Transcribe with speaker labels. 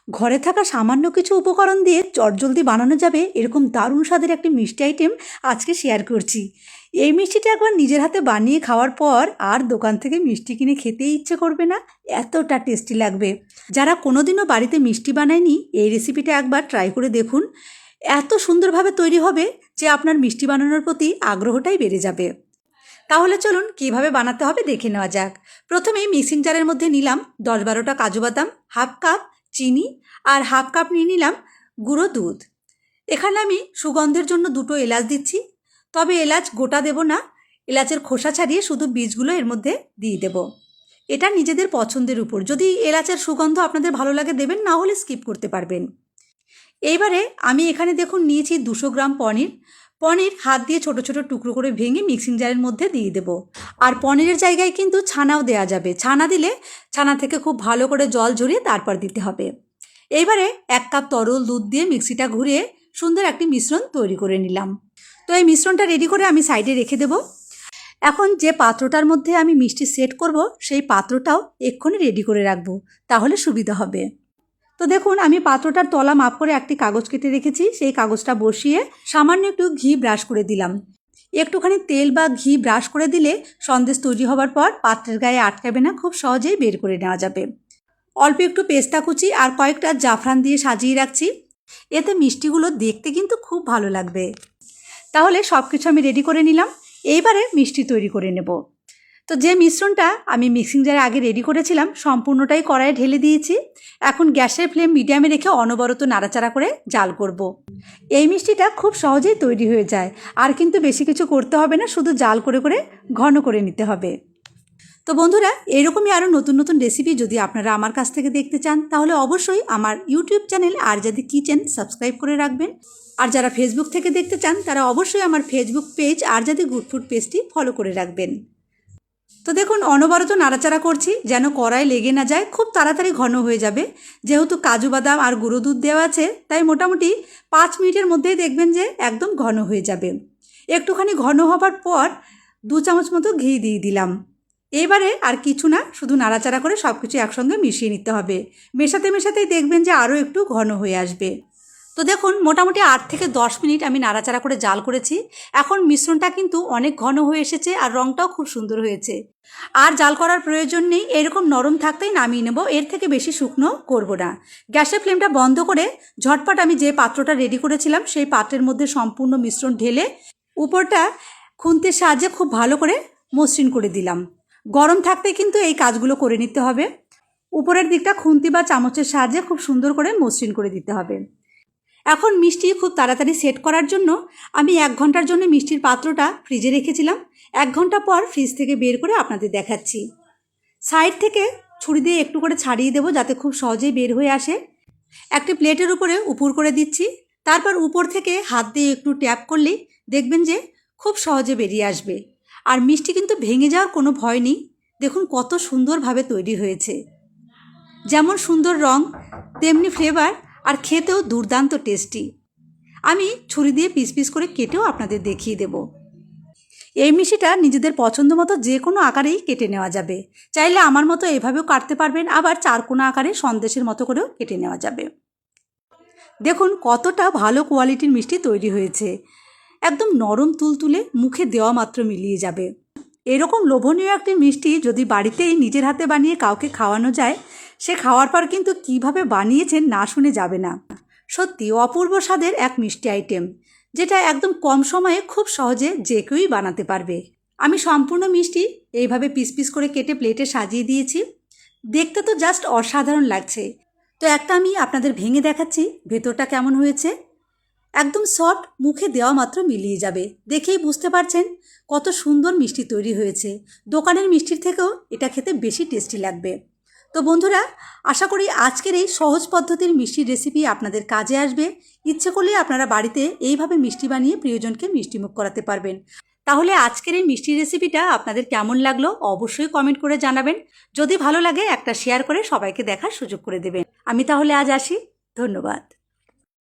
Speaker 1: ঘরে থাকা সামান্য কিছু উপকরণ দিয়ে চটজলদি বানানো যাবে এরকম দারুণ স্বাদের একটি মিষ্টি আইটেম আজকে শেয়ার করছি। এই মিষ্টিটা একবার নিজের হাতে বানিয়ে খাওয়ার পর আর দোকান থেকে মিষ্টি কিনে খেতেই ইচ্ছে করবে না, এতটা টেস্টি লাগবে। যারা কোনোদিনও বাড়িতে মিষ্টি বানায়নি এই রেসিপিটা একবার ট্রাই করে দেখুন। এত সুন্দরভাবে তৈরি হবে যে আপনার মিষ্টি বানানোর প্রতি আগ্রহটাই বেড়ে যাবে। তাহলে চলুন কীভাবে বানাতে হবে দেখে নেওয়া যাক। প্রথমেই মিক্সিং জারের মধ্যে নিলাম 10-12টা কাজু বাদাম, হাফ কাপ চিনি আর হাফ কাপ নিয়ে নিলাম গুঁড়ো দুধ। এখানে আমি সুগন্ধের জন্য 2টো এলাচ দিচ্ছি, তবে এলাচ গোটা দেব না, এলাচের খোসা ছাড়িয়ে শুধু বীজগুলো এর মধ্যে দিয়ে দেব। এটা নিজেদের পছন্দের উপর, যদি এলাচের সুগন্ধ আপনাদের ভালো লাগে দেবেন, না হলে স্কিপ করতে পারবেন। এইবারে আমি এখানে দেখুন নিয়েছি 200 গ্রাম পনির হাত দিয়ে ছোট ছোট টুকরো করে ভেঙে মিক্সিং জারের মধ্যে দিয়ে দেব। আর পনিরের জায়গায় কিন্তু ছানাও দেয়া যাবে, ছানা দিলে ছানা থেকে খুব ভালো করে জল ঝরিয়ে তারপর দিতে হবে। এইবারে 1 কাপ তরল দুধ দিয়ে মিক্সিটা ঘুরিয়ে সুন্দর একটি মিশ্রণ তৈরি করে নিলাম। তো এই মিশ্রণটা রেডি করে আমি সাইডে রেখে দেব। এখন যে পাত্রটার মধ্যে আমি মিষ্টি সেট করব সেই পাত্রটাও এক্ষুনি রেডি করে রাখবো, তাহলে সুবিধা হবে। তো দেখুন আমি পাত্রটার তলা মাপ করে একটি কাগজ কেটে রেখেছি, সেই কাগজটা বসিয়ে সামান্য একটু ঘি ব্রাশ করে দিলাম। একটুখানি তেল বা ঘি ব্রাশ করে দিলে সন্দেশ তৈরি হবার পর পাত্রের গায়ে আটকাবে না, খুব সহজেই বের করে নেওয়া যাবে। অল্প একটু পেস্তা কুচি আর কয়েকটা জাফরান দিয়ে সাজিয়ে রাখছি, এতে মিষ্টিগুলো দেখতে কিন্তু খুব ভালো লাগবে। তাহলে সব কিছু আমি রেডি করে নিলাম, এইবারে মিষ্টি তৈরি করে নেব। তো যে মিশ্রণটা আমি মিক্সিং জারে আগে রেডি করেছিলাম সম্পূর্ণটাই কড়াইয়ে ঢেলে দিয়েছি। এখন গ্যাসের ফ্লেম মিডিয়ামে রেখে অনবরত নাড়াচাড়া করে জাল করব। এই মিষ্টিটা খুব সহজেই তৈরি হয়ে যায়, আর কিন্তু বেশি কিছু করতে হবে না, শুধু জাল করে করে ঘন করে নিতে হবে। তো বন্ধুরা, এরকমই আরও নতুন নতুন রেসিপি যদি আপনারা আমার কাছ থেকে দেখতে চান তাহলে অবশ্যই আমার ইউটিউব চ্যানেল আরজাদি কিচেন সাবস্ক্রাইব করে রাখবেন। আর যারা ফেসবুক থেকে দেখতে চান তারা অবশ্যই আমার ফেসবুক পেজ আরজাদি গুড ফুড পেজটি ফলো করে রাখবেন। তো দেখুন অনবরত নাড়াচাড়া করছি যেন কড়াই লেগে না যায়, খুব তাড়াতাড়ি ঘন হয়ে যাবে। যেহেতু কাজু বাদাম আর গুঁড়ো দুধ দেওয়া আছে তাই মোটামুটি 5 মিনিটের মধ্যেই দেখবেন যে একদম ঘন হয়ে যাবে। একটুখানি ঘন হবার পর 2 চামচ মতো ঘি দিয়ে দিলাম। এবারে আর কিছু না, শুধু নাড়াচাড়া করে সব কিছু একসঙ্গে মিশিয়ে নিতে হবে। মেশাতে মেশাতেই দেখবেন যে আরও একটু ঘন হয়ে আসবে। তো দেখুন মোটামুটি 8 থেকে 10 মিনিট আমি নাড়াচাড়া করে জাল করেছি। এখন মিশ্রণটা কিন্তু অনেক ঘন হয়ে এসেছে আর রঙটাও খুব সুন্দর হয়েছে। আর জাল করার প্রয়োজন নেই, এরকম নরম থাকতেই নামিয়ে নেব, এর থেকে বেশি শুকনো করব না। গ্যাসের ফ্লেমটা বন্ধ করে ঝটপট আমি যে পাত্রটা রেডি করেছিলাম সেই পাত্রের মধ্যে সম্পূর্ণ মিশ্রণ ঢেলে উপরটা খুন্তির সাহায্যে খুব ভালো করে মসৃণ করে দিলাম। গরম থাকতে কিন্তু এই কাজগুলো করে নিতে হবে। উপরের দিকটা খুন্তি বা চামচের সাহায্যে খুব সুন্দর করে মসৃণ করে দিতে হবে। এখন মিষ্টি খুব তাড়াতাড়ি সেট করার জন্য আমি 1 ঘন্টার জন্য মিষ্টির পাত্রটা ফ্রিজে রেখেছিলাম। 1 ঘন্টা পর ফ্রিজ থেকে বের করে আপনাদের দেখাচ্ছি। সাইড থেকে ছুরি দিয়ে একটু করে ছাড়িয়ে দেবো যাতে খুব সহজেই বের হয়ে আসে। একটি প্লেটের উপরে উপুর করে দিচ্ছি, তারপর উপর থেকে হাত দিয়ে একটু ট্যাপ করলেই দেখবেন যে খুব সহজে বেরিয়ে আসবে। আর মিষ্টি কিন্তু ভেঙে যাওয়ার কোনো ভয় নেই। দেখুন কত সুন্দরভাবে তৈরি হয়েছে, যেমন সুন্দর রং তেমনি ফ্লেভার, আর খেতেও দুর্দান্ত টেস্টি। আমি ছুরি দিয়ে পিস পিস করে কেটেও আপনাদের দেখিয়ে দেব। এই মিষ্টিটা নিজেদের পছন্দ মতো যে কোনো আকারেই কেটে নেওয়া যাবে, চাইলে আমার মতো এভাবেও কাটতে পারবেন, আবার চারকোনা আকারে সন্দেশের মতো করেও কেটে নেওয়া যাবে। দেখুন কতটা ভালো কোয়ালিটির মিষ্টি তৈরি হয়েছে, একদম নরম তুলতুলে, মুখে দেওয়া মাত্র মিলিয়ে যাবে। এরকম লোভনীয় একটি মিষ্টি যদি বাড়িতেই নিজের হাতে বানিয়ে কাউকে খাওয়ানো যায়, সে খাওয়ার পর কিন্তু কিভাবে বানিয়েছেন না শুনে যাবে না। সত্যি অপূর্ব স্বাদের এক মিষ্টি আইটেম, যেটা একদম কম সময়ে খুব সহজে যে কেউই বানাতে পারবে। আমি সম্পূর্ণ মিষ্টি এইভাবে পিস পিস করে কেটে প্লেটে সাজিয়ে দিয়েছি। দেখতে তো জাস্ট অসাধারণ লাগছে। তো একটা আমি আপনাদের ভেঙে দেখাচ্ছি ভেতরটা কেমন হয়েছে। একদম সফট, মুখে দেওয়া মাত্র মিলিয়ে যাবে। দেখেই বুঝতে পারছেন কত সুন্দর মিষ্টি তৈরি হয়েছে। দোকানের মিষ্টির থেকেও এটা খেতে বেশি টেস্টি লাগবে। তো বন্ধুরা, আশা করি আজকের এই সহজ পদ্ধতির মিষ্টির রেসিপি আপনাদের কাজে আসবে। ইচ্ছে করলে আপনারা বাড়িতে এইভাবে মিষ্টি বানিয়ে প্রিয়জনকে মিষ্টিমুখ করাতে পারবেন। তাহলে আজকের এই মিষ্টির রেসিপিটা আপনাদের কেমন লাগলো অবশ্যই কমেন্ট করে জানাবেন। যদি ভালো লাগে একটা শেয়ার করে সবাইকে দেখার সুযোগ করে দেবেন। আমি তাহলে আজ আসি, ধন্যবাদ।